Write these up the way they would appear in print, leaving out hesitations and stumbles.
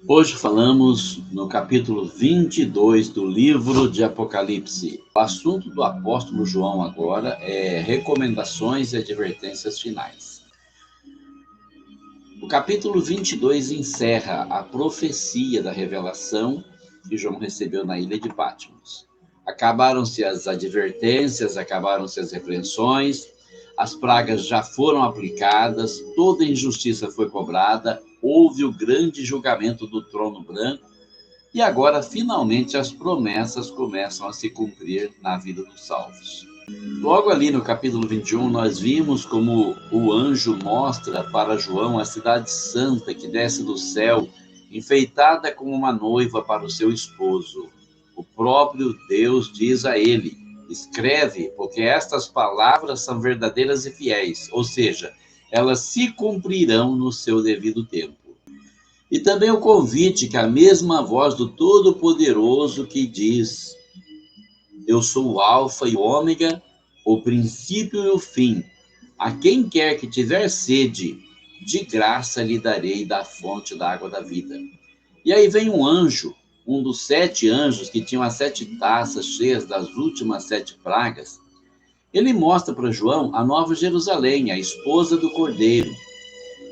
Hoje falamos no capítulo 22 do livro de Apocalipse. O assunto do apóstolo João agora é recomendações e advertências finais. O capítulo 22 encerra a profecia da revelação que João recebeu na ilha de Patmos. Acabaram-se as advertências, acabaram-se as repreensões, as pragas já foram aplicadas, toda injustiça foi cobrada, houve o grande julgamento do trono branco e agora, finalmente, as promessas começam a se cumprir na vida dos salvos. Logo ali no capítulo 21, nós vimos como o anjo mostra para João a cidade santa que desce do céu, enfeitada como uma noiva para o seu esposo. O próprio Deus diz a ele: escreve, porque estas palavras são verdadeiras e fiéis, ou seja, elas se cumprirão no seu devido tempo. E também o convite que a mesma voz do Todo-Poderoso que diz: eu sou o Alfa e o Ômega, o princípio e o fim. A quem quer que tiver sede, de graça lhe darei da fonte da água da vida. E aí vem um anjo, um dos 7 anjos que tinham as 7 taças cheias das últimas 7 pragas. Ele mostra para João a Nova Jerusalém, a esposa do Cordeiro.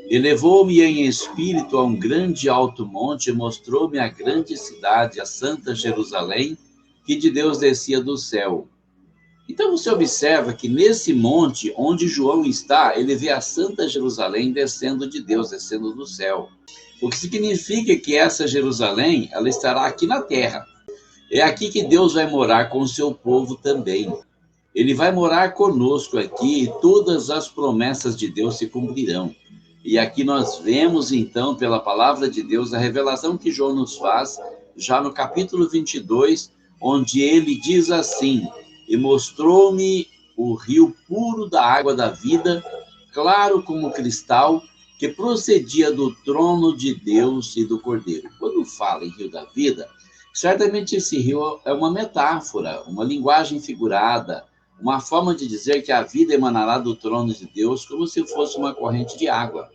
Elevou-me em espírito a um grande alto monte e mostrou-me a grande cidade, a santa Jerusalém, que de Deus descia do céu. Então você observa que nesse monte onde João está, ele vê a Santa Jerusalém descendo de Deus, descendo do céu. O que significa que essa Jerusalém, ela estará aqui na terra. É aqui que Deus vai morar com o seu povo também. Ele vai morar conosco aqui e todas as promessas de Deus se cumprirão. E aqui nós vemos então, pela palavra de Deus, a revelação que João nos faz, já no capítulo 22, onde ele diz assim: e mostrou-me o rio puro da água da vida, claro como cristal, que procedia do trono de Deus e do Cordeiro. Quando fala em rio da vida, certamente esse rio é uma metáfora, uma linguagem figurada, uma forma de dizer que a vida emanará do trono de Deus como se fosse uma corrente de água.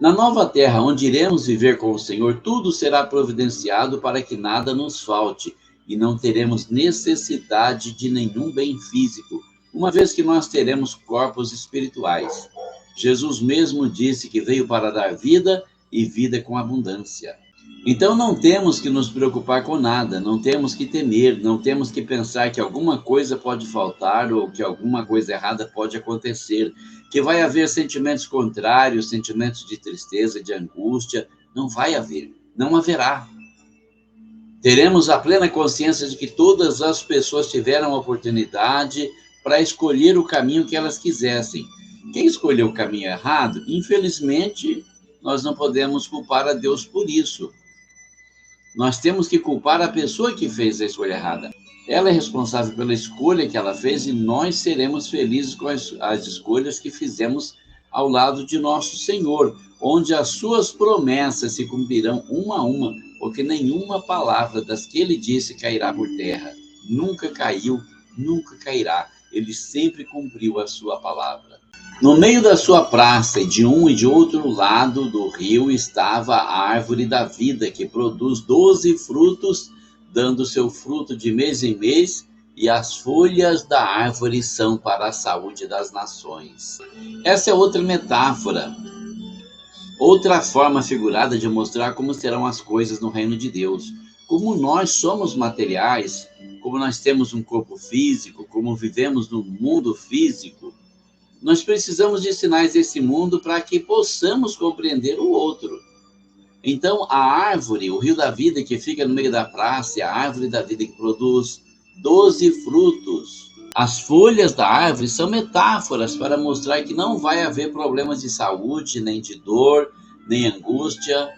Na nova terra, onde iremos viver com o Senhor, tudo será providenciado para que nada nos falte e não teremos necessidade de nenhum bem físico, uma vez que nós teremos corpos espirituais. Jesus mesmo disse que veio para dar vida e vida com abundância. Então não temos que nos preocupar com nada, não temos que temer, não temos que pensar que alguma coisa pode faltar ou que alguma coisa errada pode acontecer, que vai haver sentimentos contrários, sentimentos de tristeza, de angústia. Não vai haver, não haverá. Teremos a plena consciência de que todas as pessoas tiveram a oportunidade para escolher o caminho que elas quisessem. Quem escolheu o caminho errado, infelizmente, nós não podemos culpar a Deus por isso. Nós temos que culpar a pessoa que fez a escolha errada. Ela é responsável pela escolha que ela fez e nós seremos felizes com as escolhas que fizemos ao lado de nosso Senhor, onde as suas promessas se cumprirão uma a uma, porque nenhuma palavra das que ele disse cairá por terra. Nunca caiu, nunca cairá. Ele sempre cumpriu a sua palavra. No meio da sua praça e de um e de outro lado do rio estava a árvore da vida, que produz 12 frutos, dando seu fruto de mês em mês, e as folhas da árvore são para a saúde das nações. Essa é outra metáfora, outra forma figurada de mostrar como serão as coisas no reino de Deus. Como nós somos materiais, como nós temos um corpo físico, como vivemos no mundo físico, nós precisamos de sinais desse mundo para que possamos compreender o outro. Então, a árvore, o rio da vida que fica no meio da praça, é a árvore da vida que produz 12 frutos. As folhas da árvore são metáforas para mostrar que não vai haver problemas de saúde, nem de dor, nem angústia.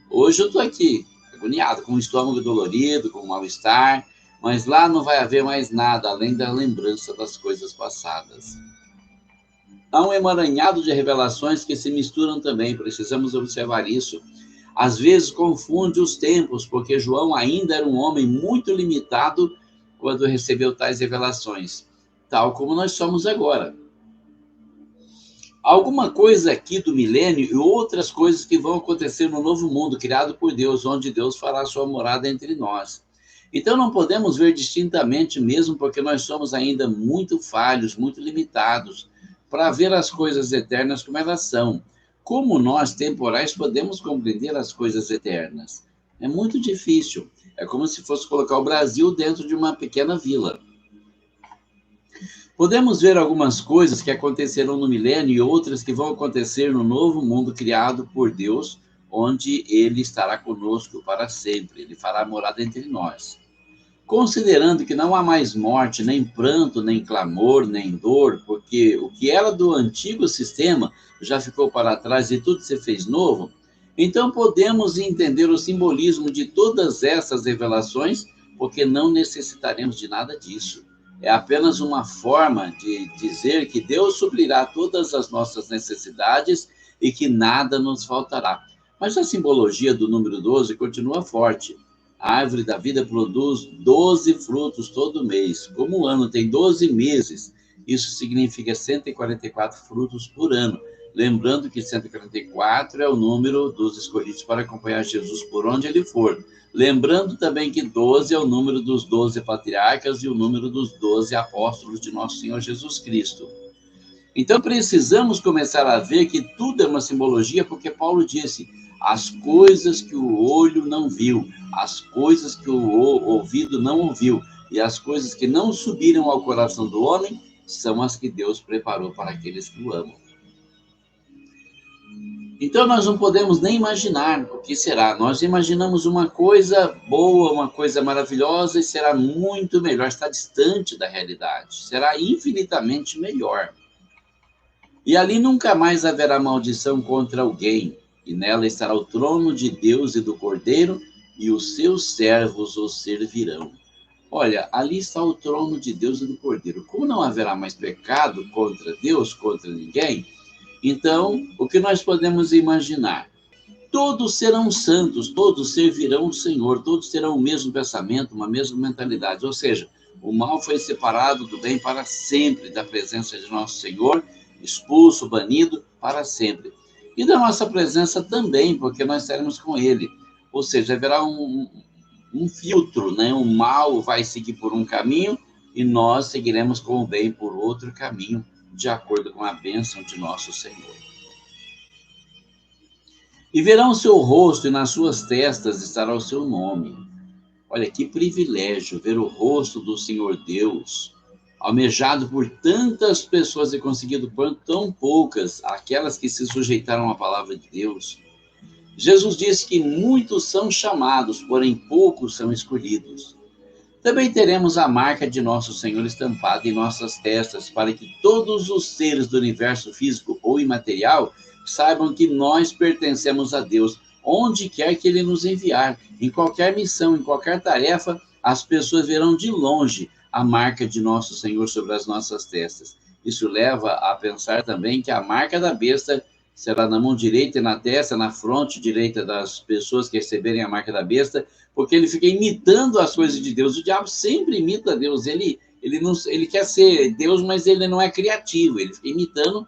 Hoje eu estou aqui, agoniado, com o estômago dolorido, com mal-estar, mas lá não vai haver mais nada, além da lembrança das coisas passadas. Há um emaranhado de revelações que se misturam também, precisamos observar isso. Às vezes confunde os tempos, porque João ainda era um homem muito limitado quando recebeu tais revelações, tal como nós somos agora. alguma coisa aqui do milênio e outras coisas que vão acontecer no novo mundo criado por Deus, onde Deus fará sua morada entre nós. Então não podemos ver distintamente mesmo porque nós somos ainda muito falhos, muito limitados para ver as coisas eternas como elas são. Como nós, temporais, podemos compreender as coisas eternas? É muito difícil. É como se fosse colocar o Brasil dentro de uma pequena vila. Podemos ver algumas coisas que acontecerão no milênio e outras que vão acontecer no novo mundo criado por Deus, onde Ele estará conosco para sempre. Ele fará morada entre nós. Considerando que não há mais morte, nem pranto, nem clamor, nem dor, porque o que era do antigo sistema já ficou para trás e tudo se fez novo, então podemos entender o simbolismo de todas essas revelações, porque não necessitaremos de nada disso. É apenas uma forma de dizer que Deus suprirá todas as nossas necessidades e que nada nos faltará. Mas a simbologia do número 12 continua forte. A árvore da vida produz 12 frutos todo mês. Como o ano tem 12 meses, isso significa 144 frutos por ano. Lembrando que 144 é o número dos escolhidos para acompanhar Jesus por onde ele for. Lembrando também que 12 é o número dos 12 patriarcas e o número dos 12 apóstolos de nosso Senhor Jesus Cristo. Então precisamos começar a ver que tudo é uma simbologia, porque Paulo disse: as coisas que o olho não viu, as coisas que o ouvido não ouviu e as coisas que não subiram ao coração do homem são as que Deus preparou para aqueles que o amam. Então nós não podemos nem imaginar o que será. Nós imaginamos uma coisa boa, uma coisa maravilhosa e será muito melhor, está distante da realidade, será infinitamente melhor. E ali nunca mais haverá maldição contra alguém, e nela estará o trono de Deus e do Cordeiro, e os seus servos o servirão. Olha, ali está o trono de Deus e do Cordeiro. Como não haverá mais pecado contra Deus, contra ninguém, então, o que nós podemos imaginar? Todos serão santos, todos servirão o Senhor, todos terão o mesmo pensamento, uma mesma mentalidade. Ou seja, o mal foi separado do bem para sempre da presença de nosso Senhor, expulso, banido para sempre. E da nossa presença também, porque nós estaremos com Ele. Ou seja, haverá um filtro, né? O mal vai seguir por um caminho e nós seguiremos com o bem por outro caminho, de acordo com a bênção de nosso Senhor. E verão o seu rosto, e nas suas testas estará o seu nome. Olha, que privilégio ver o rosto do Senhor Deus, almejado por tantas pessoas e conseguido por tão poucas, aquelas que se sujeitaram à palavra de Deus. Jesus disse que muitos são chamados, porém poucos são escolhidos. Também teremos a marca de nosso Senhor estampada em nossas testas, para que todos os seres do universo físico ou imaterial saibam que nós pertencemos a Deus, onde quer que Ele nos enviar. Em qualquer missão, em qualquer tarefa, as pessoas verão de longe a marca de nosso Senhor sobre as nossas testas. Isso leva a pensar também que a marca da besta será na mão direita e na testa, na fronte direita das pessoas que receberem a marca da besta, porque ele fica imitando as coisas de Deus. O diabo sempre imita Deus. Ele quer ser Deus, mas ele não é criativo. Ele fica imitando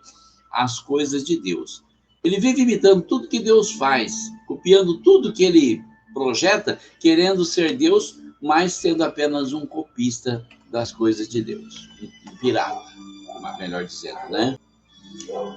as coisas de Deus. Ele vive imitando tudo que Deus faz, copiando tudo que ele projeta, querendo ser Deus, mas sendo apenas um copista das coisas de Deus. Um pirata, melhor dizendo, né?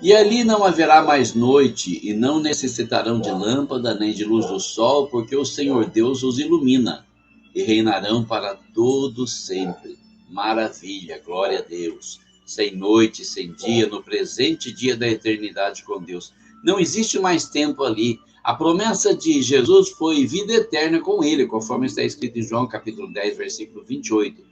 E ali não haverá mais noite, e não necessitarão de lâmpada nem de luz do sol, porque o Senhor Deus os ilumina, e reinarão para todo sempre. Maravilha, glória a Deus. Sem noite, sem dia, no presente dia da eternidade com Deus. Não existe mais tempo ali. A promessa de Jesus foi vida eterna com ele, conforme está escrito em João capítulo 10, versículo 28.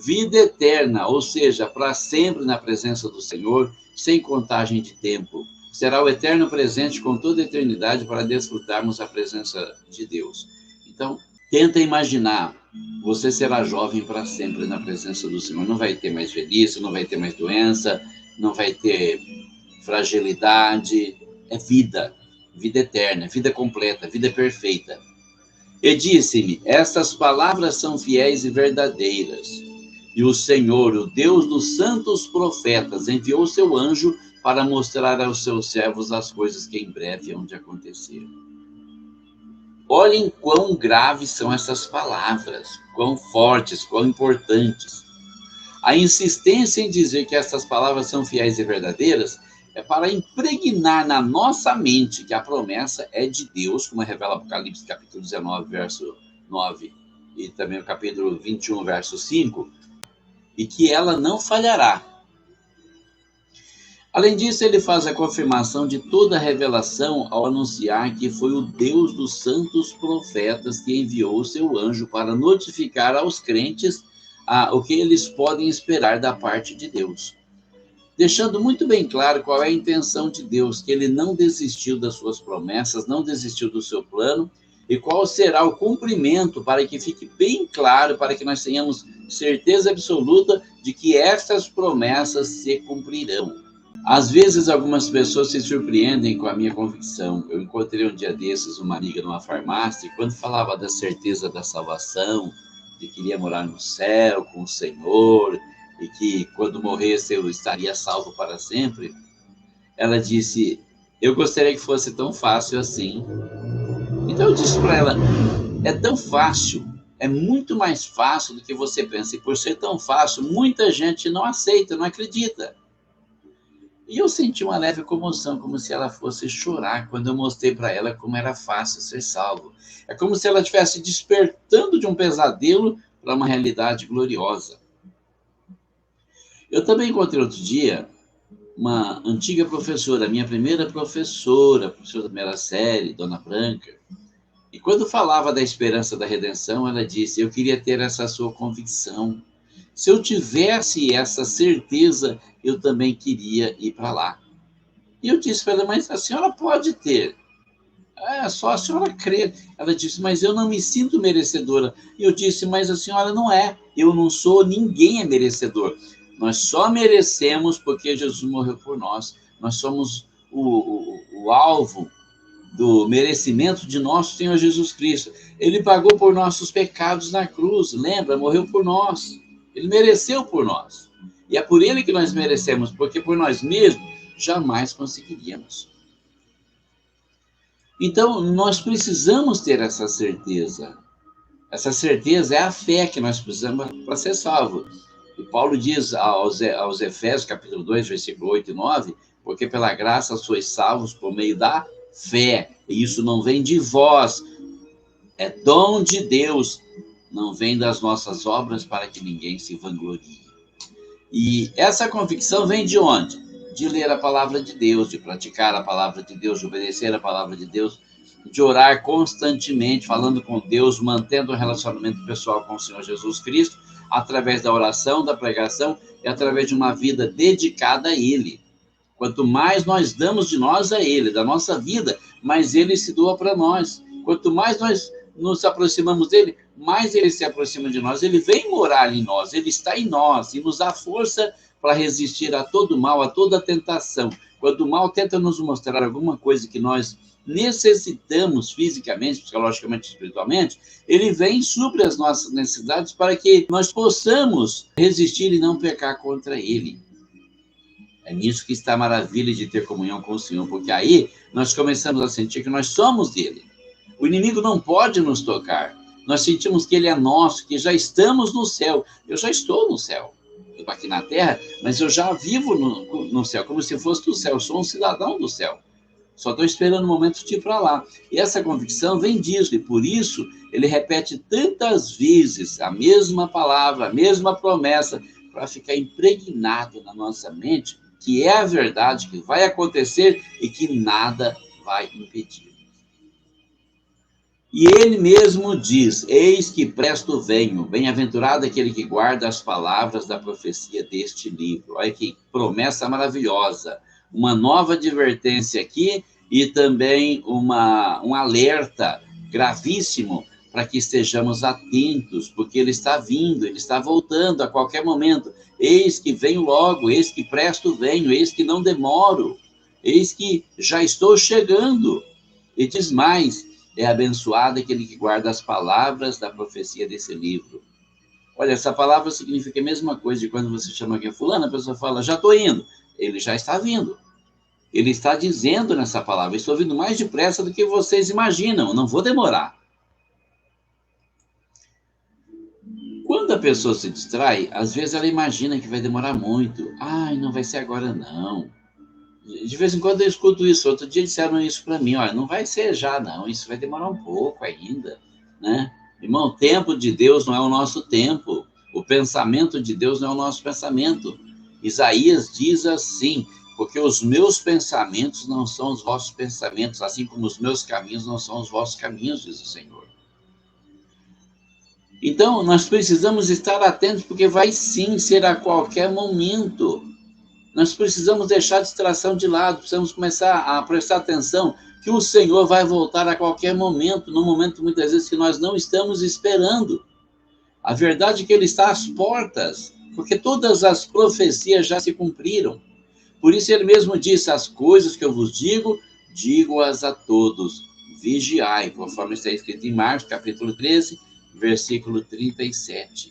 Vida eterna, ou seja, para sempre na presença do Senhor, sem contagem de tempo. Será o eterno presente com toda a eternidade para desfrutarmos a presença de Deus. Então, tenta imaginar, você será jovem para sempre na presença do Senhor. Não vai ter mais velhice, não vai ter mais doença, não vai ter fragilidade. É vida, vida eterna, vida completa, vida perfeita. E disse-me, estas palavras são fiéis e verdadeiras. E o Senhor, o Deus dos santos profetas, enviou seu anjo para mostrar aos seus servos as coisas que em breve hão de acontecer. Olhem quão graves são essas palavras, quão fortes, quão importantes. A insistência em dizer que essas palavras são fiéis e verdadeiras é para impregnar na nossa mente que a promessa é de Deus, como revela Apocalipse capítulo 19, verso 9, e também o capítulo 21, verso 5, e que ela não falhará. Além disso, ele faz a confirmação de toda a revelação ao anunciar que foi o Deus dos santos profetas que enviou o seu anjo para notificar aos crentes o que eles podem esperar da parte de Deus. Deixando muito bem claro qual é a intenção de Deus, que ele não desistiu das suas promessas, não desistiu do seu plano, e qual será o cumprimento, para que fique bem claro, para que nós tenhamos certeza absoluta de que estas promessas se cumprirão. Às vezes, algumas pessoas se surpreendem com a minha convicção. Eu encontrei um dia desses uma amiga numa farmácia, e quando falava da certeza da salvação, de que iria morar no céu com o Senhor, e que quando morresse eu estaria salvo para sempre, ela disse, eu gostaria que fosse tão fácil assim. Então eu disse para ela, é tão fácil, é muito mais fácil do que você pensa, e por ser tão fácil, muita gente não aceita, não acredita. E eu senti uma leve comoção, como se ela fosse chorar, quando eu mostrei para ela como era fácil ser salvo. É como se ela estivesse despertando de um pesadelo para uma realidade gloriosa. Eu também encontrei outro dia uma antiga professora, minha primeira professora da primeira série, Dona Branca. E quando falava da esperança da redenção, ela disse, eu queria ter essa sua convicção. Se eu tivesse essa certeza, eu também queria ir para lá. E eu disse para ela, mas a senhora pode ter. É só a senhora crer. Ela disse, mas eu não me sinto merecedora. E eu disse, mas a senhora não é. Eu não sou, ninguém é merecedor. Nós só merecemos porque Jesus morreu por nós. Nós somos o alvo do merecimento de nosso Senhor Jesus Cristo. Ele pagou por nossos pecados na cruz, lembra? Morreu por nós. Ele mereceu por nós. E é por ele que nós merecemos, porque por nós mesmos jamais conseguiríamos. Então, nós precisamos ter essa certeza. Essa certeza é a fé que nós precisamos para ser salvo. E Paulo diz aos Efésios, capítulo 2, versículo 8 e 9, porque pela graça sois salvos por meio da fé. E isso não vem de vós, é dom de Deus. Não vem das nossas obras para que ninguém se vanglorie. E essa convicção vem de onde? De ler a palavra de Deus, de praticar a palavra de Deus, de obedecer a palavra de Deus, de orar constantemente, falando com Deus, mantendo um relacionamento pessoal com o Senhor Jesus Cristo, através da oração, da pregação e através de uma vida dedicada a Ele. Quanto mais nós damos de nós a Ele, da nossa vida, mais Ele se doa para nós. Quanto mais nós nos aproximamos dele, mais ele se aproxima de nós. Ele vem morar em nós, ele está em nós e nos dá força para resistir a todo mal, a toda tentação. Quando o mal tenta nos mostrar alguma coisa que nós necessitamos fisicamente, psicologicamente, espiritualmente, ele vem e supre as nossas necessidades para que nós possamos resistir e não pecar contra ele. É nisso que está a maravilha de ter comunhão com o Senhor, porque aí nós começamos a sentir que nós somos dele. O inimigo não pode nos tocar. Nós sentimos que ele é nosso, que já estamos no céu. Eu já estou no céu. Eu estou aqui na terra, mas eu já vivo no céu, como se fosse do céu. Eu sou um cidadão do céu. Só estou esperando o momento de ir para lá. E essa convicção vem disso, e por isso ele repete tantas vezes a mesma palavra, a mesma promessa, para ficar impregnado na nossa mente, que é a verdade, que vai acontecer e que nada vai impedir. E ele mesmo diz, eis que presto venho, bem-aventurado aquele que guarda as palavras da profecia deste livro. Olha que promessa maravilhosa, uma nova advertência aqui e também um alerta gravíssimo para que estejamos atentos, porque ele está vindo, ele está voltando a qualquer momento. Eis que venho logo, eis que presto venho, eis que não demoro, eis que já estou chegando. E diz mais, é abençoado aquele que guarda as palavras da profecia desse livro. Olha, essa palavra significa a mesma coisa de quando você chama alguém fulano, a pessoa fala, já estou indo. Ele já está vindo. Ele está dizendo nessa palavra: estou vindo mais depressa do que vocês imaginam, não vou demorar. Quando a pessoa se distrai, às vezes ela imagina que vai demorar muito. Ai, não vai ser agora não. De vez em quando eu escuto isso. Outro dia disseram isso para mim: olha, não vai ser já não, isso vai demorar um pouco ainda, né? Irmão, o tempo de Deus não é o nosso tempo. O pensamento de Deus não é o nosso pensamento. Isaías diz assim: porque os meus pensamentos não são os vossos pensamentos, assim como os meus caminhos não são os vossos caminhos, diz o Senhor. Então, nós precisamos estar atentos, porque vai sim ser a qualquer momento. Nós precisamos deixar a distração de lado, precisamos começar a prestar atenção que o Senhor vai voltar a qualquer momento, no momento muitas vezes que nós não estamos esperando. A verdade é que Ele está às portas, porque todas as profecias já se cumpriram. Por isso Ele mesmo disse: as coisas que eu vos digo, digo-as a todos. Vigiai, conforme está escrito em Marcos, capítulo 13, versículo 37.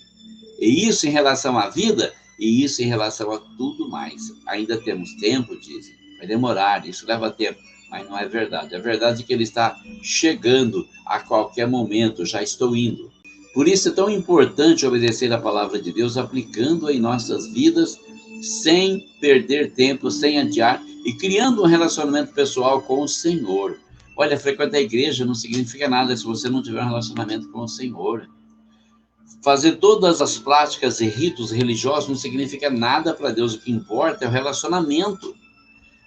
E isso em relação à vida, e isso em relação a tudo mais. Ainda temos tempo, dizem. Vai demorar, isso leva tempo. Mas não é verdade. A verdade é que Ele está chegando a qualquer momento. Já estou indo. Por isso é tão importante obedecer a palavra de Deus, aplicando-a em nossas vidas, sem perder tempo, sem adiar, e criando um relacionamento pessoal com o Senhor. Olha, frequentar a igreja não significa nada se você não tiver um relacionamento com o Senhor. Fazer todas as práticas e ritos religiosos não significa nada para Deus. O que importa é o relacionamento.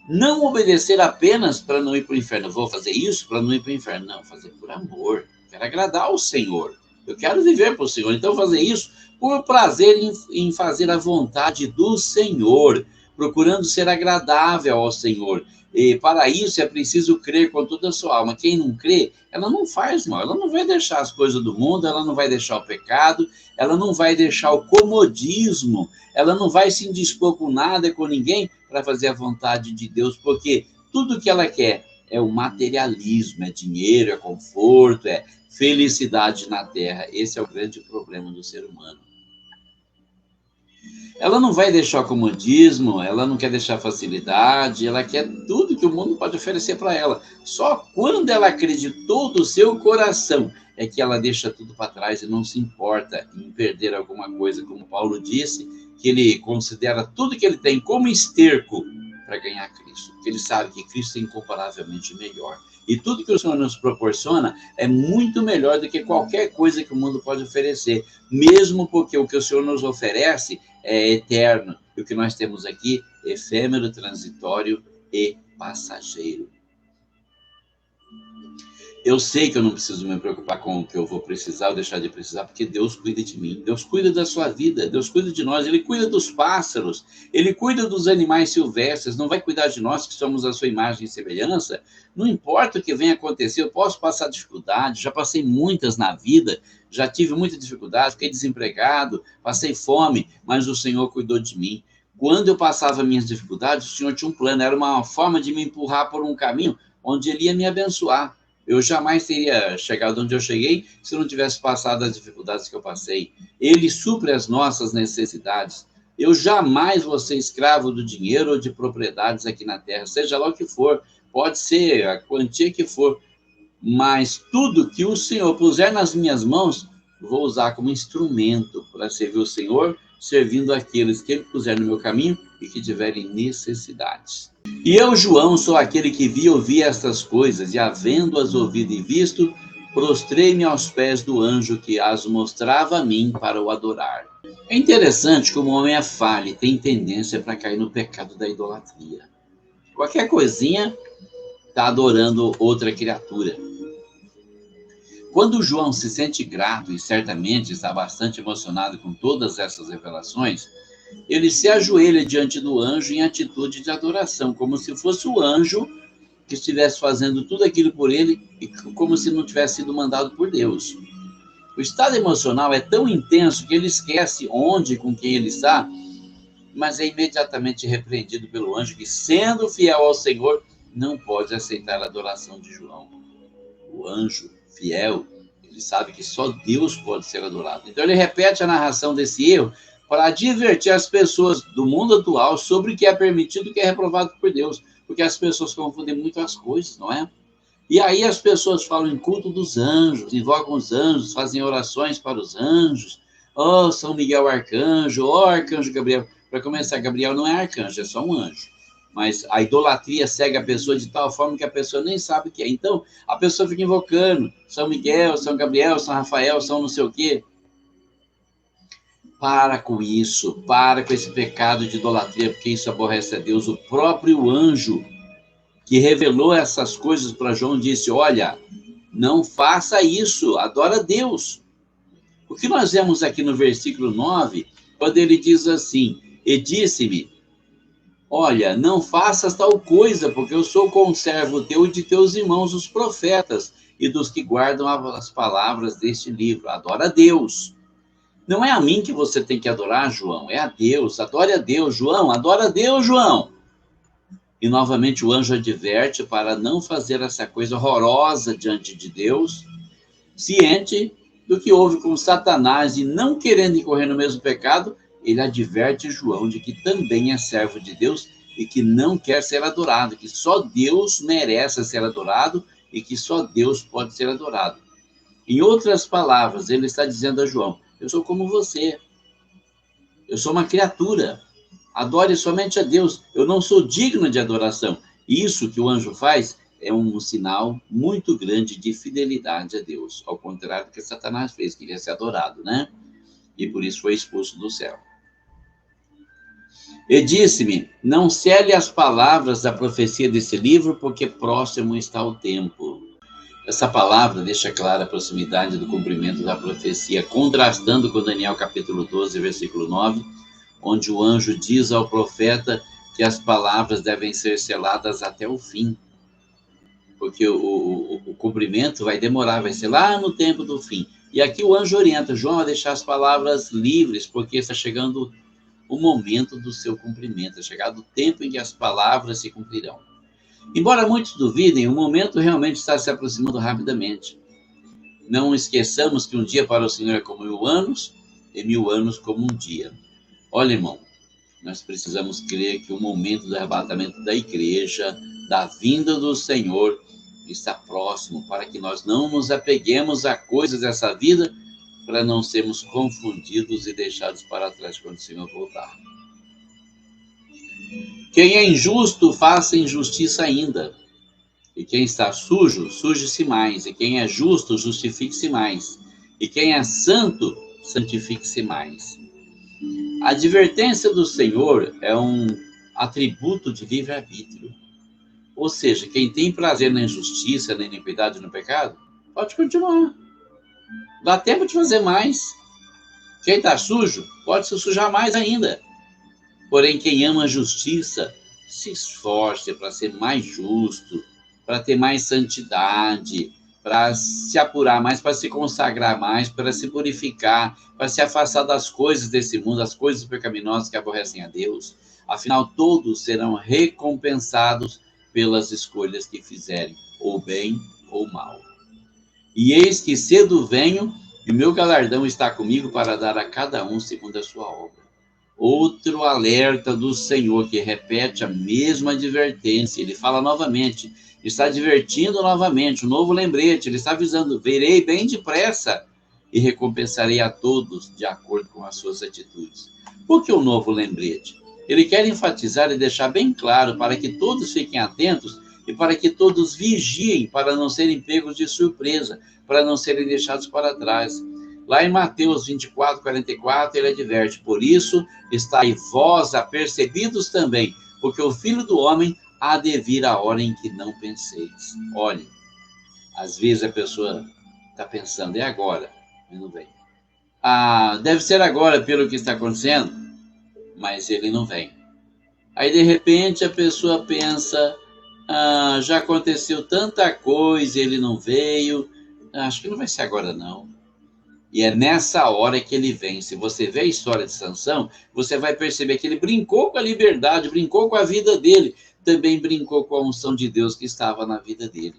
Não obedecer apenas para não ir para o inferno. Eu vou fazer isso para não ir para o inferno. Não, fazer por amor. Quero agradar ao Senhor. Eu quero viver para o Senhor. Então, fazer isso por prazer em fazer a vontade do Senhor, procurando ser agradável ao Senhor. E para isso é preciso crer com toda a sua alma. Quem não crê, ela não faz mal. Ela não vai deixar as coisas do mundo, ela não vai deixar o pecado, ela não vai deixar o comodismo, ela não vai se indispor com nada, com ninguém, para fazer a vontade de Deus, porque tudo que ela quer é o materialismo, é dinheiro, é conforto, é felicidade na terra. Esse é o grande problema do ser humano. Ela não vai deixar o comodismo, ela não quer deixar facilidade, ela quer tudo que o mundo pode oferecer para ela. Só quando ela acreditou do seu coração é que ela deixa tudo para trás e não se importa em perder alguma coisa, como Paulo disse, que ele considera tudo que ele tem como esterco para ganhar Cristo, porque ele sabe que Cristo é incomparavelmente melhor. E tudo que o Senhor nos proporciona é muito melhor do que qualquer coisa que o mundo pode oferecer, mesmo porque o que o Senhor nos oferece é eterno, e o que nós temos aqui, efêmero, transitório e passageiro. Eu sei que eu não preciso me preocupar com o que eu vou precisar ou deixar de precisar, porque Deus cuida de mim, Deus cuida da sua vida, Deus cuida de nós, Ele cuida dos pássaros, Ele cuida dos animais silvestres, não vai cuidar de nós que somos a sua imagem e semelhança? Não importa o que venha acontecer, eu posso passar dificuldade, já passei muitas na vida, já tive muita dificuldade, fiquei desempregado, passei fome, mas o Senhor cuidou de mim. Quando eu passava minhas dificuldades, o Senhor tinha um plano, era uma forma de me empurrar por um caminho onde Ele ia me abençoar. Eu jamais teria chegado onde eu cheguei se eu não tivesse passado as dificuldades que eu passei. Ele supre as nossas necessidades. Eu jamais vou ser escravo do dinheiro ou de propriedades aqui na terra, seja lá o que for, pode ser a quantia que for, mas tudo que o Senhor puser nas minhas mãos, vou usar como instrumento para servir o Senhor, servindo aqueles que Ele puser no meu caminho e que tiverem necessidades. E eu, João, sou aquele que vi e ouvi estas coisas, e havendo-as ouvido e visto, prostrei-me aos pés do anjo que as mostrava a mim para o adorar. É interessante como o homem é falho e tem tendência para cair no pecado da idolatria. Qualquer coisinha está adorando outra criatura. Quando João se sente grato e certamente está bastante emocionado com todas essas revelações, ele se ajoelha diante do anjo em atitude de adoração, como se fosse o anjo que estivesse fazendo tudo aquilo por ele e como se não tivesse sido mandado por Deus. O estado emocional é tão intenso que ele esquece onde e com quem ele está, mas é imediatamente repreendido pelo anjo que, sendo fiel ao Senhor, não pode aceitar a adoração de João. O anjo fiel, ele sabe que só Deus pode ser adorado. Então ele repete a narração desse erro para advertir as pessoas do mundo atual sobre o que é permitido e o que é reprovado por Deus. porque as pessoas confundem muito as coisas, não é? E aí as pessoas falam em culto dos anjos, invocam os anjos, fazem orações para os anjos. Oh, São Miguel Arcanjo, oh, Arcanjo Gabriel. Para começar, Gabriel não é arcanjo, é só um anjo. Mas a idolatria cega a pessoa de tal forma que a pessoa nem sabe o que é. Então, a pessoa fica invocando São Miguel, São Gabriel, São Rafael, São não sei o quê. Para com isso, para com esse pecado de idolatria, porque isso aborrece a Deus. O próprio anjo que revelou essas coisas para João disse, olha, não faça isso, adora a Deus. O que nós vemos aqui no versículo 9, quando ele diz assim, e disse-me, olha, não faças tal coisa, porque eu sou conservo teu e de teus irmãos, os profetas, e dos que guardam as palavras deste livro. Adora a Deus. Não é a mim que você tem que adorar, João, é a Deus. Adore a Deus, João. Adora a Deus, João. E novamente o anjo adverte para não fazer essa coisa horrorosa diante de Deus, ciente do que houve com Satanás e não querendo incorrer no mesmo pecado, ele adverte João de que também é servo de Deus e que não quer ser adorado, que só Deus merece ser adorado e que só Deus pode ser adorado. Em outras palavras, ele está dizendo a João, eu sou como você, eu sou uma criatura, adore somente a Deus, eu não sou digno de adoração. Isso que o anjo faz é um sinal muito grande de fidelidade a Deus, ao contrário do que Satanás fez, queria ser adorado, né? E por isso foi expulso do céu. E disse-me, não cele as palavras da profecia desse livro, porque próximo está o tempo. Essa palavra deixa clara a proximidade do cumprimento da profecia, contrastando com Daniel capítulo 12, versículo 9, onde o anjo diz ao profeta que as palavras devem ser seladas até o fim, porque o cumprimento vai demorar, vai ser lá no tempo do fim. E aqui o anjo orienta João a deixar as palavras livres, porque está chegando o momento do seu cumprimento, é chegado o tempo em que as palavras se cumprirão. Embora muitos duvidem, o momento realmente está se aproximando rapidamente. Não esqueçamos que um dia para o Senhor é como 1000 anos, e 1000 anos como um dia. Olha, irmão, nós precisamos crer que o momento do arrebatamento da igreja, da vinda do Senhor, está próximo, para que nós não nos apeguemos a coisas dessa vida, para não sermos confundidos e deixados para trás quando o Senhor voltar. Quem é injusto, faça injustiça ainda. E quem está sujo, suje-se mais. E quem é justo, justifique-se mais. E quem é santo, santifique-se mais. A advertência do Senhor é um atributo de livre-arbítrio. Ou seja, quem tem prazer na injustiça, na iniquidade e no pecado, pode continuar. Dá tempo de fazer mais. Quem está sujo, pode se sujar mais ainda. Porém, quem ama a justiça, se esforce para ser mais justo, para ter mais santidade, para se apurar mais, para se consagrar mais, para se purificar, para se afastar das coisas desse mundo, das coisas pecaminosas que aborrecem a Deus. Afinal, todos serão recompensados pelas escolhas que fizerem, ou bem ou mal. E eis que cedo venho, e o meu galardão está comigo para dar a cada um segundo a sua obra. Outro alerta do Senhor, que repete a mesma advertência. Ele fala novamente, está advertindo novamente, um novo lembrete. Ele está avisando, verei bem depressa e recompensarei a todos de acordo com as suas atitudes. Por que um novo lembrete? Ele quer enfatizar e deixar bem claro para que todos fiquem atentos e para que todos vigiem para não serem pegos de surpresa, para não serem deixados para trás. Lá em Mateus 24, 44, ele adverte, por isso, estai vós apercebidos também, porque o Filho do Homem há de vir a hora em que não penseis. Olhem, às vezes a pessoa está pensando, é agora, mas não vem. Deve ser agora pelo que está acontecendo, mas ele não vem. Aí, de repente, a pessoa pensa, já aconteceu tanta coisa, ele não veio, acho que não vai ser agora não. E é nessa hora que ele vem. Se você vê a história de Sansão, você vai perceber que ele brincou com a liberdade, brincou com a vida dele, também brincou com a unção de Deus que estava na vida dele.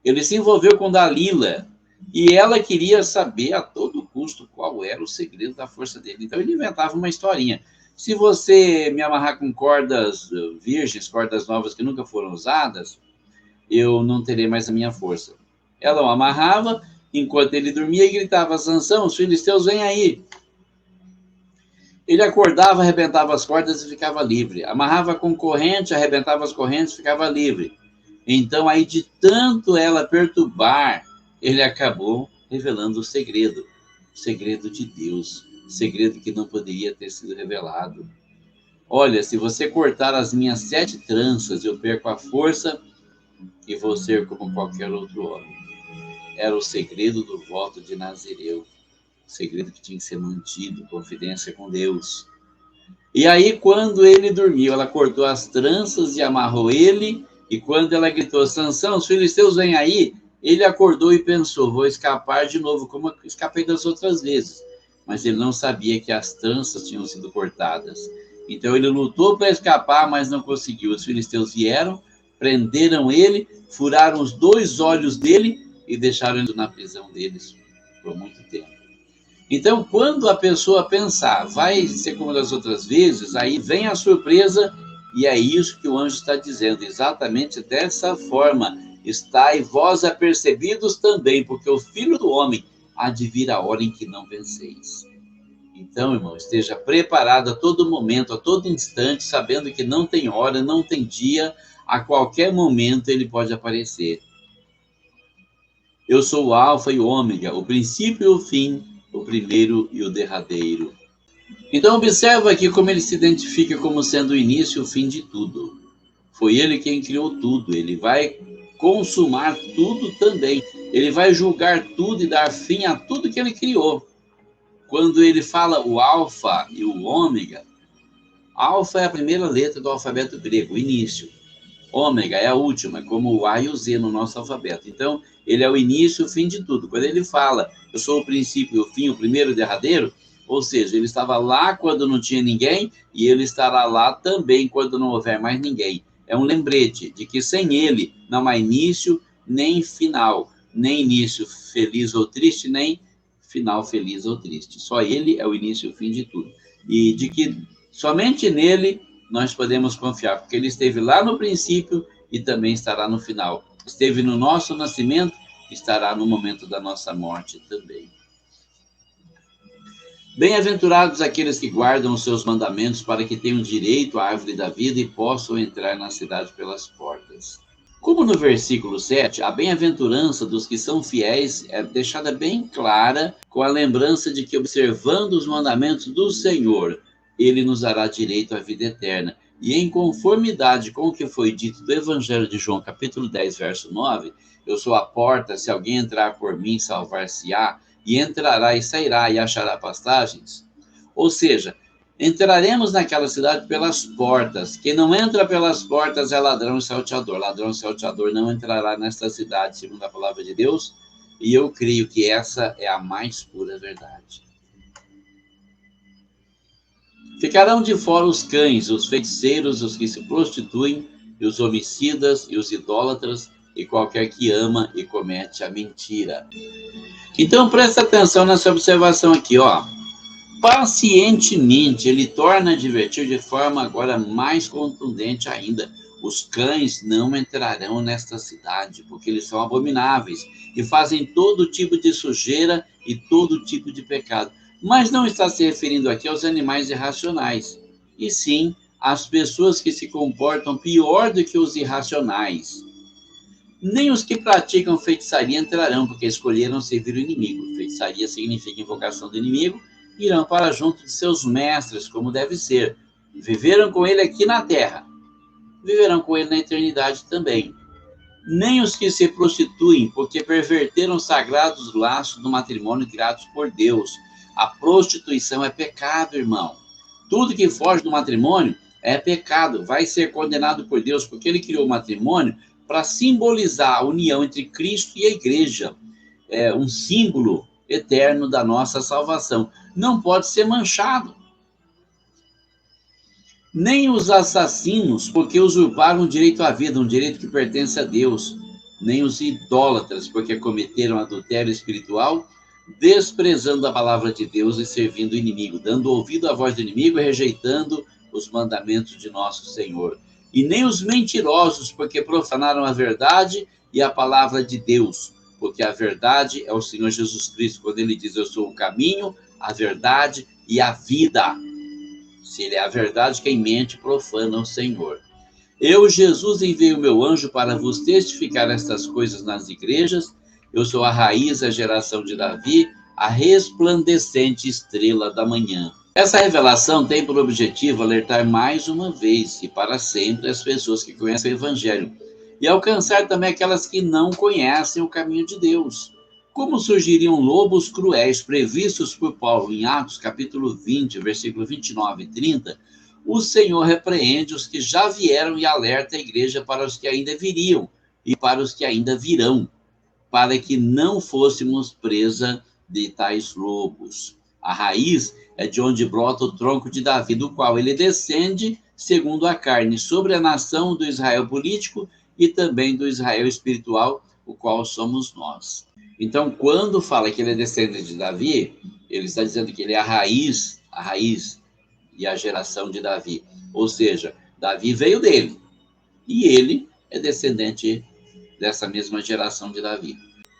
Ele se envolveu com Dalila, e ela queria saber a todo custo qual era o segredo da força dele. Então ele inventava uma historinha. Se você me amarrar com cordas virgens, cordas novas que nunca foram usadas, eu não terei mais a minha força. Ela o amarrava, enquanto ele dormia, e gritava: Sansão, os filisteus vêm aí. Ele acordava, arrebentava as cordas e ficava livre. Amarrava com corrente, arrebentava as correntes e ficava livre. Então, aí, de tanto ela perturbar, ele acabou revelando o segredo de Deus, segredo que não poderia ter sido revelado. Olha, se você cortar as minhas 7 tranças, eu perco a força e vou ser como qualquer outro homem. Era o segredo do voto de Nazireu, segredo que tinha que ser mantido, confidência com Deus. E aí, quando ele dormiu, ela cortou as tranças e amarrou ele, e quando ela gritou: Sansão, os filisteus vêm aí, ele acordou e pensou: vou escapar de novo, como eu escapei das outras vezes. Mas ele não sabia que as tranças tinham sido cortadas. Então ele lutou para escapar, mas não conseguiu. Os filisteus vieram, prenderam ele, furaram os 2 olhos dele e deixaram ele na prisão deles por muito tempo. Então, quando a pessoa pensar, vai ser como das outras vezes, aí vem a surpresa, e é isso que o anjo está dizendo, exatamente dessa forma. Estai vós apercebidos também, porque o Filho do Homem há de vir a hora em que não venceis. Então, irmão, esteja preparado a todo momento, a todo instante, sabendo que não tem hora, não tem dia, a qualquer momento ele pode aparecer. Eu sou o Alfa e o Ômega, o princípio e o fim, o primeiro e o derradeiro. Então, observa aqui como ele se identifica como sendo o início e o fim de tudo. Foi ele quem criou tudo, ele vai consumar tudo também. Ele vai julgar tudo e dar fim a tudo que ele criou. Quando ele fala o Alfa e o Ômega, Alfa é a primeira letra do alfabeto grego, o início. Ômega é a última, como o A e o Z no nosso alfabeto. Então, ele é o início e o fim de tudo. Quando ele fala, eu sou o princípio e o fim, o primeiro e o derradeiro, ou seja, ele estava lá quando não tinha ninguém e ele estará lá também quando não houver mais ninguém. É um lembrete de que sem ele não há início nem final, nem início feliz ou triste, nem final feliz ou triste. Só ele é o início e o fim de tudo. E de que somente nele nós podemos confiar, porque ele esteve lá no princípio e também estará no final. Esteve no nosso nascimento, estará no momento da nossa morte também. Bem-aventurados aqueles que guardam os seus mandamentos para que tenham direito à árvore da vida e possam entrar na cidade pelas portas. Como no versículo 7, a bem-aventurança dos que são fiéis é deixada bem clara com a lembrança de que, observando os mandamentos do Senhor, ele nos dará direito à vida eterna. E em conformidade com o que foi dito do Evangelho de João, capítulo 10, verso 9, eu sou a porta, se alguém entrar por mim, salvar-se-á, e entrará e sairá e achará pastagens. Ou seja, entraremos naquela cidade pelas portas. Quem não entra pelas portas é ladrão e salteador. Ladrão e salteador não entrará nesta cidade, segundo a palavra de Deus. E eu creio que essa é a mais pura verdade. Ficarão de fora os cães, os feiticeiros, os que se prostituem, e os homicidas, e os idólatras, e qualquer que ama e comete a mentira. Então, presta atenção nessa observação aqui, ó. Pacientemente, ele torna a advertir de forma agora mais contundente ainda. Os cães não entrarão nesta cidade, porque eles são abomináveis e fazem todo tipo de sujeira e todo tipo de pecado. Mas não está se referindo aqui aos animais irracionais, e sim às pessoas que se comportam pior do que os irracionais. Nem os que praticam feitiçaria entrarão, porque escolheram servir o inimigo. Feitiçaria significa invocação do inimigo. Irão para junto de seus mestres, como deve ser. Viveram com ele aqui na terra. Viverão com ele na eternidade também. Nem os que se prostituem, porque perverteram os sagrados laços do matrimônio criados por Deus. A prostituição é pecado, irmão. Tudo que foge do matrimônio é pecado. Vai ser condenado por Deus, porque ele criou o matrimônio para simbolizar a união entre Cristo e a igreja. É um símbolo eterno da nossa salvação. Não pode ser manchado. Nem os assassinos, porque usurparam o direito à vida, um direito que pertence a Deus. Nem os idólatras, porque cometeram adultério espiritual, desprezando a palavra de Deus e servindo o inimigo, dando ouvido à voz do inimigo e rejeitando os mandamentos de nosso Senhor. E nem os mentirosos, porque profanaram a verdade e a palavra de Deus, porque a verdade é o Senhor Jesus Cristo, quando ele diz: eu sou o caminho, a verdade e a vida. Se ele é a verdade, quem mente profana o Senhor. Eu, Jesus, enviei o meu anjo para vos testificar estas coisas nas igrejas. Eu sou a raiz, a geração de Davi, a resplandecente estrela da manhã. Essa revelação tem por objetivo alertar mais uma vez e para sempre as pessoas que conhecem o Evangelho e alcançar também aquelas que não conhecem o caminho de Deus. Como surgiriam lobos cruéis previstos por Paulo em Atos capítulo 20, versículo 29 e 30, o Senhor repreende os que já vieram e alerta a igreja para os que ainda viriam e para os que ainda virão, para que não fôssemos presa de tais lobos. A raiz é de onde brota o tronco de Davi, do qual ele descende, segundo a carne, sobre a nação do Israel político e também do Israel espiritual, o qual somos nós. Então, quando fala que ele é descendente de Davi, ele está dizendo que ele é a raiz e a geração de Davi. Ou seja, Davi veio dele. E ele é descendente dessa mesma geração de Davi.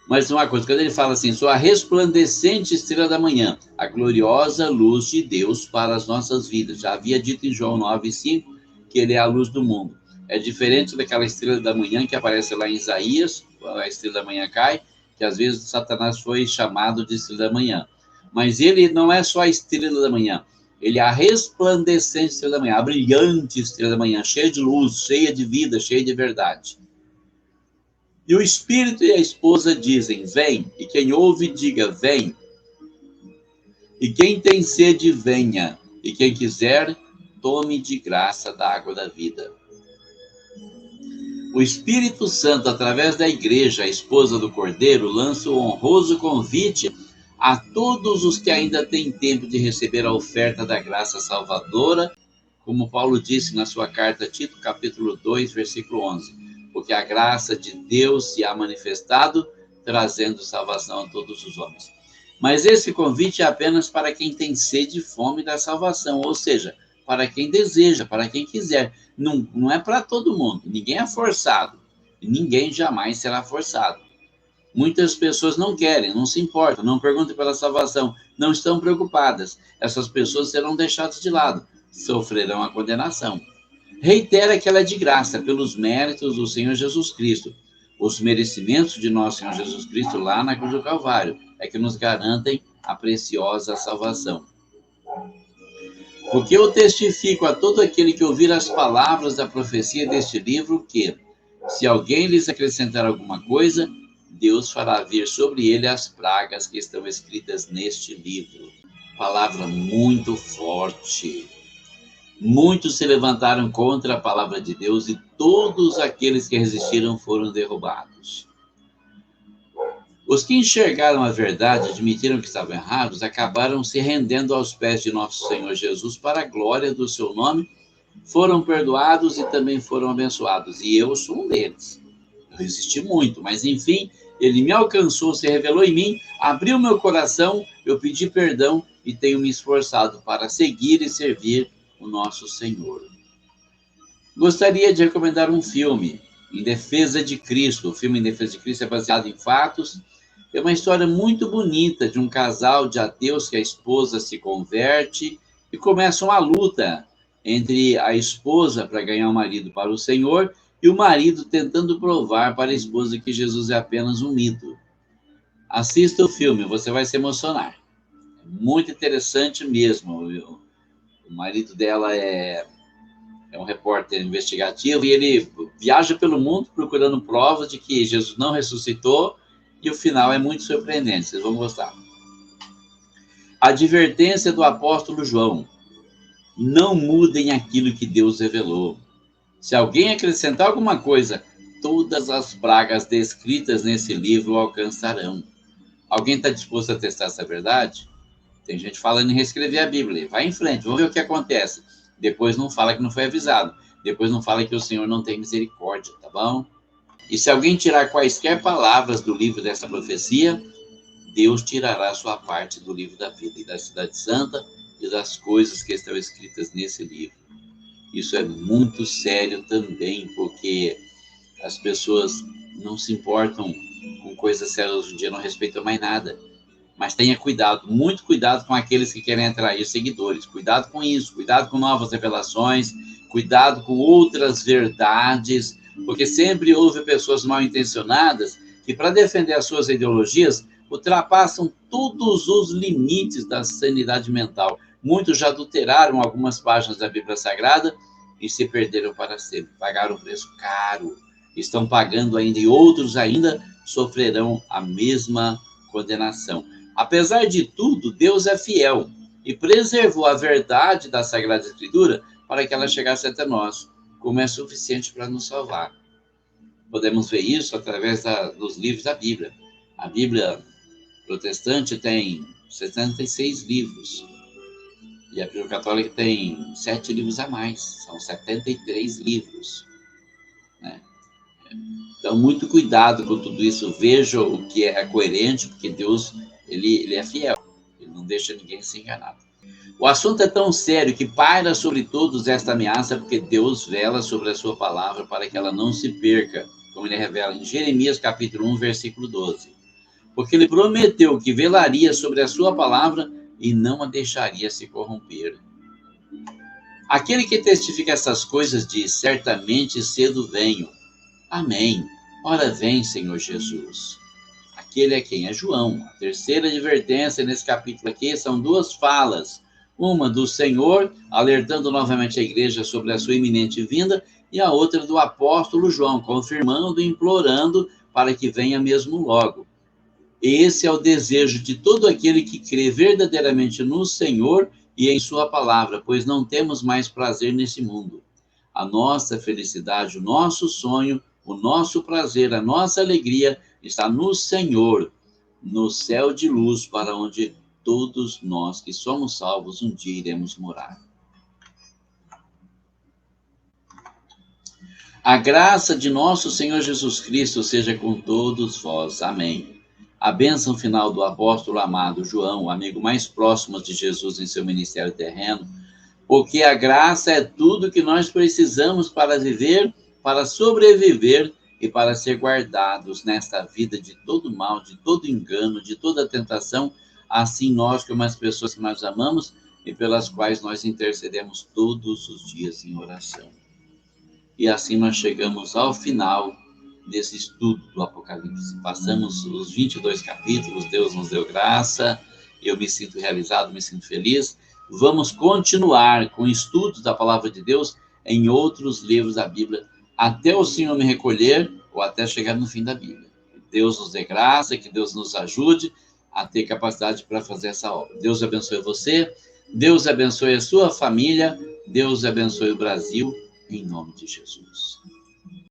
Mas uma coisa, quando ele fala assim, sou a resplandecente estrela da manhã, a gloriosa luz de Deus para as nossas vidas. Já havia dito em João 9,5 que ele é a luz do mundo. É diferente daquela estrela da manhã que aparece lá em Isaías, quando a estrela da manhã cai, que às vezes Satanás foi chamado de estrela da manhã. Mas ele não é só a estrela da manhã, ele é a resplandecente estrela da manhã, a brilhante estrela da manhã, cheia de luz, cheia de vida, cheia de verdade. E o Espírito e a esposa dizem, vem, e quem ouve diga, vem. E quem tem sede, venha, e quem quiser, tome de graça da água da vida. O Espírito Santo, através da igreja, a esposa do Cordeiro, lança o honroso convite a todos os que ainda têm tempo de receber a oferta da graça salvadora, como Paulo disse na sua carta a Tito, capítulo 2, versículo 11. Porque a graça de Deus se há manifestado, trazendo salvação a todos os homens. Mas esse convite é apenas para quem tem sede e fome da salvação, ou seja, para quem deseja, para quem quiser. Não é para todo mundo, ninguém é forçado, e ninguém jamais será forçado. Muitas pessoas não querem, não se importam, não perguntam pela salvação, não estão preocupadas. Essas pessoas serão deixadas de lado, sofrerão a condenação. Reitera que ela é de graça, pelos méritos do Senhor Jesus Cristo. Os merecimentos de nosso Senhor Jesus Cristo lá na cruz do Calvário é que nos garantem a preciosa salvação. Porque eu testifico a todo aquele que ouvir as palavras da profecia deste livro que, se alguém lhes acrescentar alguma coisa, Deus fará vir sobre ele as pragas que estão escritas neste livro. Palavra muito forte. Muitos se levantaram contra a palavra de Deus e todos aqueles que resistiram foram derrubados. Os que enxergaram a verdade, admitiram que estavam errados, acabaram se rendendo aos pés de nosso Senhor Jesus para a glória do seu nome, foram perdoados e também foram abençoados. E eu sou um deles. Eu resisti muito, mas enfim, ele me alcançou, se revelou em mim, abriu meu coração, eu pedi perdão e tenho me esforçado para seguir e servir o nosso Senhor. Gostaria de recomendar um filme, Em Defesa de Cristo. O filme Em Defesa de Cristo é baseado em fatos. É uma história muito bonita de um casal de ateus que a esposa se converte e começa uma luta entre a esposa para ganhar o marido para o Senhor e o marido tentando provar para a esposa que Jesus é apenas um mito. Assista o filme, você vai se emocionar. É muito interessante mesmo. O marido dela é um repórter investigativo e ele viaja pelo mundo procurando provas de que Jesus não ressuscitou e o final é muito surpreendente, vocês vão gostar. Advertência do apóstolo João: não mudem aquilo que Deus revelou. Se alguém acrescentar alguma coisa, todas as pragas descritas nesse livro o alcançarão. Alguém está disposto a testar essa verdade? Tem gente falando em reescrever a Bíblia. Vai em frente, vamos ver o que acontece. Depois não fala que não foi avisado. Depois não fala que o Senhor não tem misericórdia, tá bom? E se alguém tirar quaisquer palavras do livro dessa profecia, Deus tirará a sua parte do livro da vida e da cidade santa e das coisas que estão escritas nesse livro. Isso é muito sério também, porque as pessoas não se importam com coisas sérias hoje em dia, não respeitam mais nada. Mas tenha cuidado, muito cuidado com aqueles que querem atrair seguidores. Cuidado com isso, cuidado com novas revelações, cuidado com outras verdades, porque sempre houve pessoas mal intencionadas que, para defender as suas ideologias, ultrapassam todos os limites da sanidade mental. Muitos já adulteraram algumas páginas da Bíblia Sagrada e se perderam para sempre. Pagaram um preço caro, estão pagando ainda, e outros ainda sofrerão a mesma condenação. Apesar de tudo, Deus é fiel e preservou a verdade da Sagrada Escritura para que ela chegasse até nós, como é suficiente para nos salvar. Podemos ver isso através dos livros da Bíblia. A Bíblia protestante tem 76 livros e a Bíblia católica tem 7 livros a mais, são 73 livros, né? Então, muito cuidado com tudo isso. Veja o que é coerente, porque Deus ele é fiel. Ele não deixa ninguém se enganar. O assunto é tão sério que paira sobre todos esta ameaça, porque Deus vela sobre a sua palavra para que ela não se perca, como ele revela em Jeremias capítulo 1, versículo 12. Porque ele prometeu que velaria sobre a sua palavra e não a deixaria se corromper. Aquele que testifica essas coisas diz: certamente cedo venho. Amém. Ora vem, Senhor Jesus. Aquele é quem? É João. A terceira advertência nesse capítulo aqui são duas falas. Uma do Senhor, alertando novamente a igreja sobre a sua iminente vinda, e a outra do apóstolo João, confirmando e implorando para que venha mesmo logo. Esse é o desejo de todo aquele que crê verdadeiramente no Senhor e em sua palavra, pois não temos mais prazer nesse mundo. A nossa felicidade, o nosso sonho, o nosso prazer, a nossa alegria está no Senhor, no céu de luz, para onde todos nós que somos salvos um dia iremos morar. A graça de nosso Senhor Jesus Cristo seja com todos vós. Amém. A bênção final do apóstolo amado João, o amigo mais próximo de Jesus em seu ministério terreno, porque a graça é tudo que nós precisamos para viver, para sobreviver e para ser guardados nesta vida de todo mal, de todo engano, de toda tentação, assim nós como as pessoas que nós amamos e pelas quais nós intercedemos todos os dias em oração. E assim nós chegamos ao final desse estudo do Apocalipse. Passamos os 22 capítulos, Deus nos deu graça, eu me sinto realizado, me sinto feliz. Vamos continuar com estudos da Palavra de Deus em outros livros da Bíblia, até o Senhor me recolher ou até chegar no fim da Bíblia. Que Deus nos dê graça, que Deus nos ajude a ter capacidade para fazer essa obra. Deus abençoe você, Deus abençoe a sua família, Deus abençoe o Brasil, em nome de Jesus.